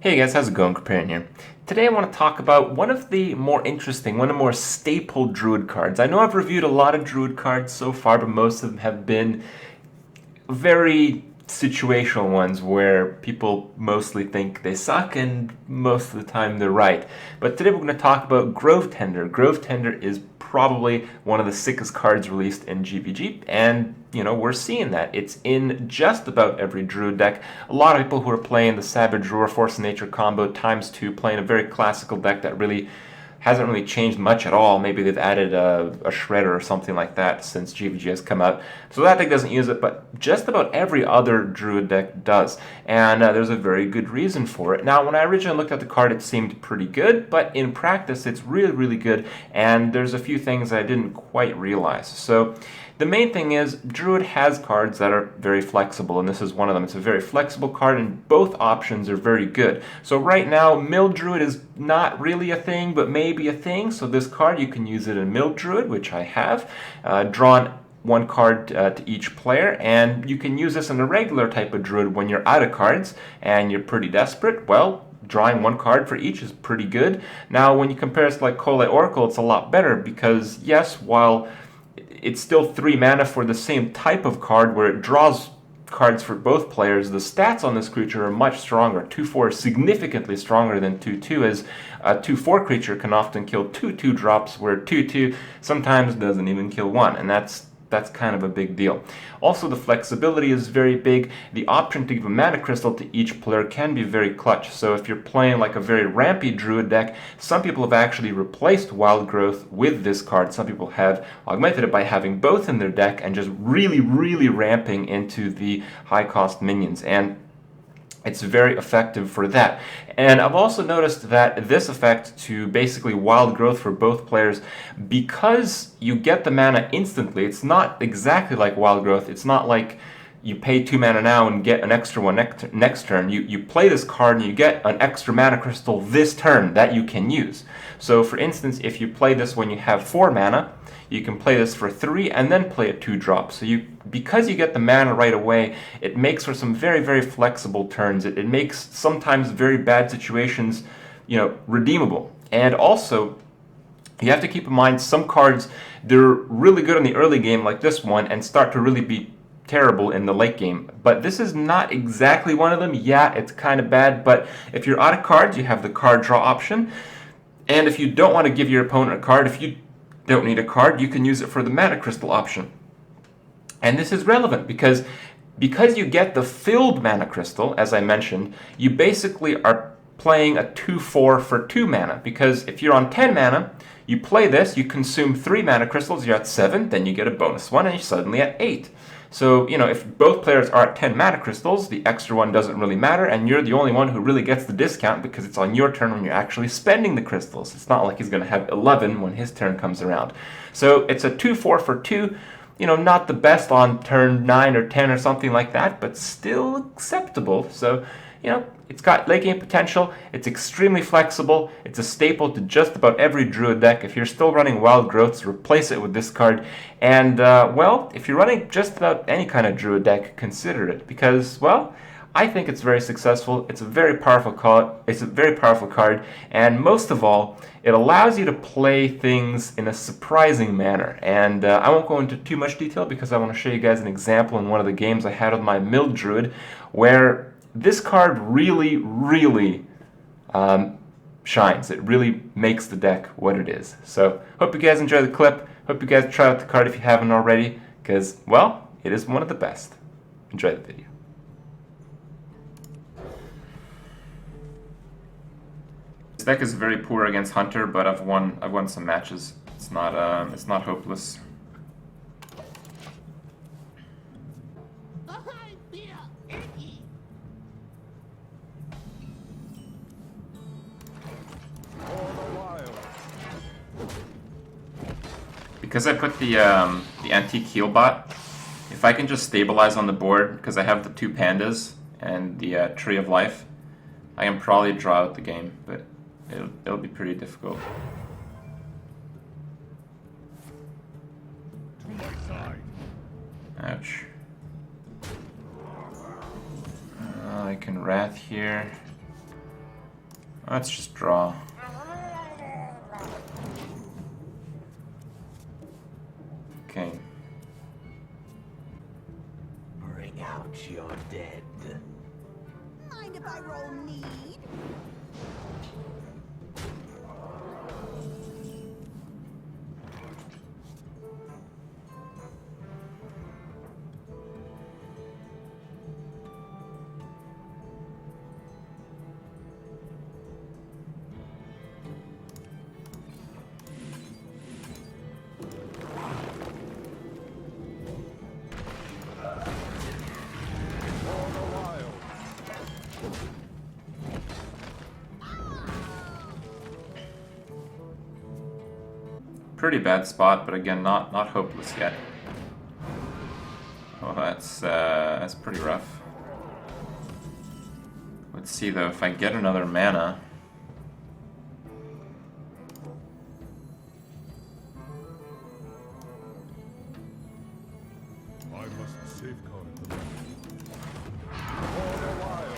Hey guys, how's it going? Comparing here. Today I want to talk about one of the more interesting, one of the more staple Druid cards. I know I've reviewed a lot of Druid cards so far, but most of them have been very situational ones where people mostly think they suck and most of the time they're right. But today we're going to talk about Grove Tender. Grove Tender is probably one of the sickest cards released in GVG, and we're seeing that. It's in just about every Druid deck. A lot of people who are playing the Savage Roar Force of Nature combo ×2, playing a very classical deck that really hasn't really changed much at all. Maybe they've added a shredder or something like that since GVG has come out. So that deck doesn't use it, but just about every other Druid deck does. And there's a very good reason for it. Now, when I originally looked at the card, it seemed pretty good, but in practice, it's really, really good. And there's a few things I didn't quite realize. So the main thing is Druid has cards that are very flexible, and this is one of them. It's a very flexible card, and both options are very good. So right now, Mill Druid is not really a thing, but maybe a thing. So this card, you can use it in Mill Druid, which I have. Drawn one card to each player, and you can use this in a regular type of Druid when you're out of cards and you're pretty desperate. Well, drawing one card for each is pretty good. Now, when you compare it to like Collei Oracle, it's a lot better because, yes, while it's still 3 mana for the same type of card where it draws cards for both players, the stats on this creature are much stronger. 2/4 is significantly stronger than 2/2, as a 2/4 creature can often kill 2/2 drops, where 2/2 sometimes doesn't even kill one, and that's kind of a big deal. Also, the flexibility is very big. The option to give a mana crystal to each player can be very clutch. So if you're playing like a very rampy Druid deck, some people have actually replaced Wild Growth with this card. Some people have augmented it by having both in their deck and just really, really ramping into the high-cost minions. And it's very effective for that. And I've also noticed that this effect to basically Wild Growth for both players, because you get the mana instantly, it's not exactly like Wild Growth. It's not like you pay 2 mana now and get an extra one next turn. You play this card and you get an extra mana crystal this turn that you can use. So for instance, if you play this when you have 4 mana, you can play this for 3 and then play a 2-drop. So because you get the mana right away, it makes for some very, very flexible turns. It makes sometimes very bad situations, redeemable. And also, you have to keep in mind some cards, they're really good in the early game like this one and start to really be terrible in the late game. But this is not exactly one of them. Yeah, it's kind of bad, but if you're out of cards, you have the card draw option. And if you don't want to give your opponent a card, if you don't need a card, you can use it for the mana crystal option. And this is relevant because you get the filled mana crystal, as I mentioned, you basically are playing a 2/4 for 2 mana. Because if you're on 10 mana, you play this, you consume 3 mana crystals, you're at 7, then you get a bonus one, and you're suddenly at 8. So, if both players are at 10 mana crystals, the extra one doesn't really matter, and you're the only one who really gets the discount because it's on your turn when you're actually spending the crystals. It's not like he's going to have 11 when his turn comes around. So it's a 2/4 for 2, not the best on turn 9 or 10 or something like that, but still acceptable. So, it's got late game potential, it's extremely flexible, it's a staple to just about every Druid deck. If you're still running Wild Growths, replace it with this card. And, if you're running just about any kind of Druid deck, consider it. Because, I think it's very successful, it's a very powerful card, and most of all, it allows you to play things in a surprising manner. And I won't go into too much detail because I want to show you guys an example in one of the games I had with my Mill Druid, where this card really, really shines. It really makes the deck what it is. So, hope you guys enjoy the clip. Hope you guys try out the card if you haven't already, because, it is one of the best. Enjoy the video. This deck is very poor against Hunter, but I've won some matches. It's not hopeless. Because I put the antique heal bot, if I can just stabilize on the board, because I have the 2 pandas and the Tree of Life, I can probably draw out the game, but it'll be pretty difficult. Ouch. I can Wrath here. Let's just draw. Okay. Bring out your dead. Mind if I roll need? Pretty bad spot, but again, not hopeless yet. Oh, that's pretty rough. Let's see though, if I get another mana. I must safeguard the land. For a while.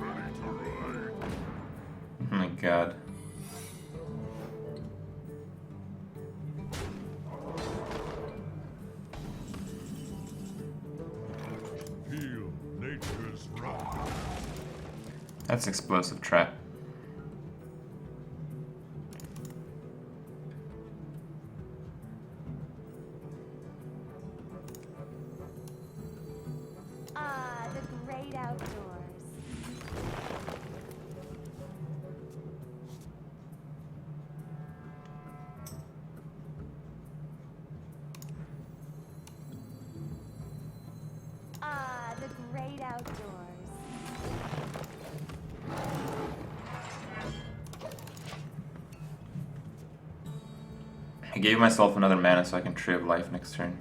Ready to ride. Oh my god. Feel nature's wrath. That's explosive trap. Ah, the great outdoors. Ah, the great outdoors. I gave myself another mana so I can Tree of Life next turn.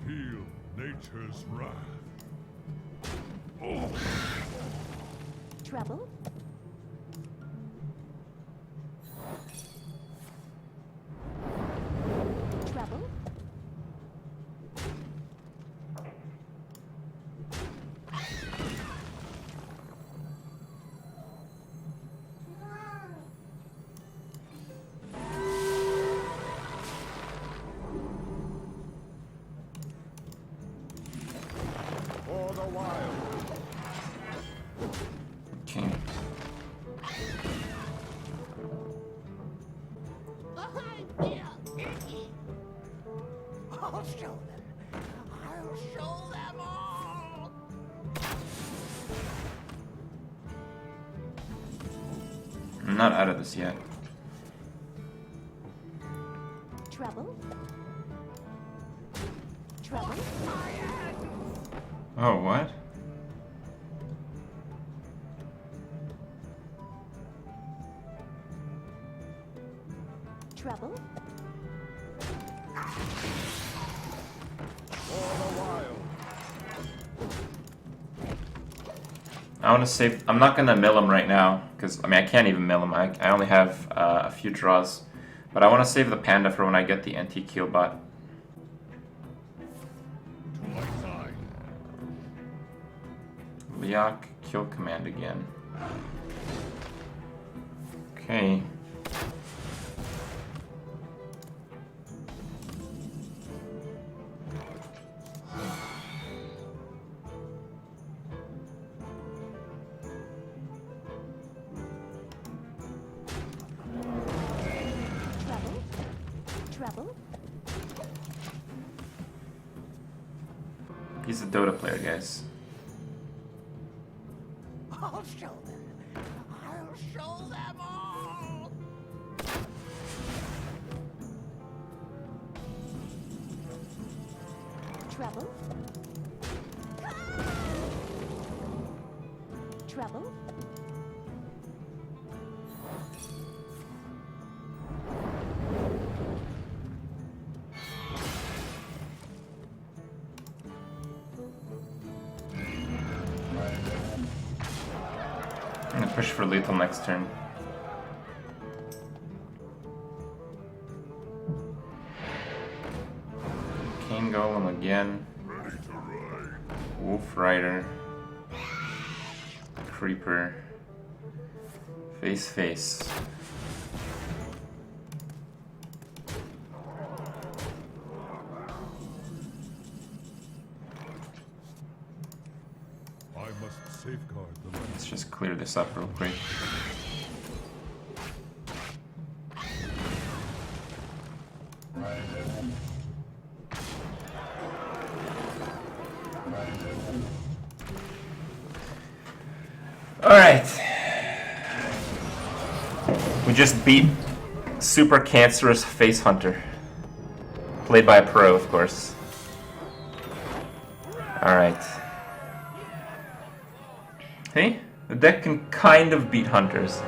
Feel nature's wrath. Oh. Trouble? Trouble? For the wild. Okay. I'll show them. I'll show them all. I'm not out of this yet. Trouble? Trouble? Oh, what? Trouble? For the wild. I want to save. I'm not gonna mill him right now because I mean I can't even mill him. I only have a few draws, but I want to save the panda for when I get the anti-kill bot. To my side. Liak, kill command again. Okay. Trouble? Trouble? He's a Dota player, guys. I'll show them. I'll show them all. Trouble? Trouble? I'm gonna push for lethal next turn. Cane Golem again. Wolf Rider. Creeper. Face. I must safeguard the land. Let's just clear this up real quick. Alright. We just beat Super Cancerous Face Hunter. Played by a pro, of course. Alright. Hey, the deck can kind of beat hunters.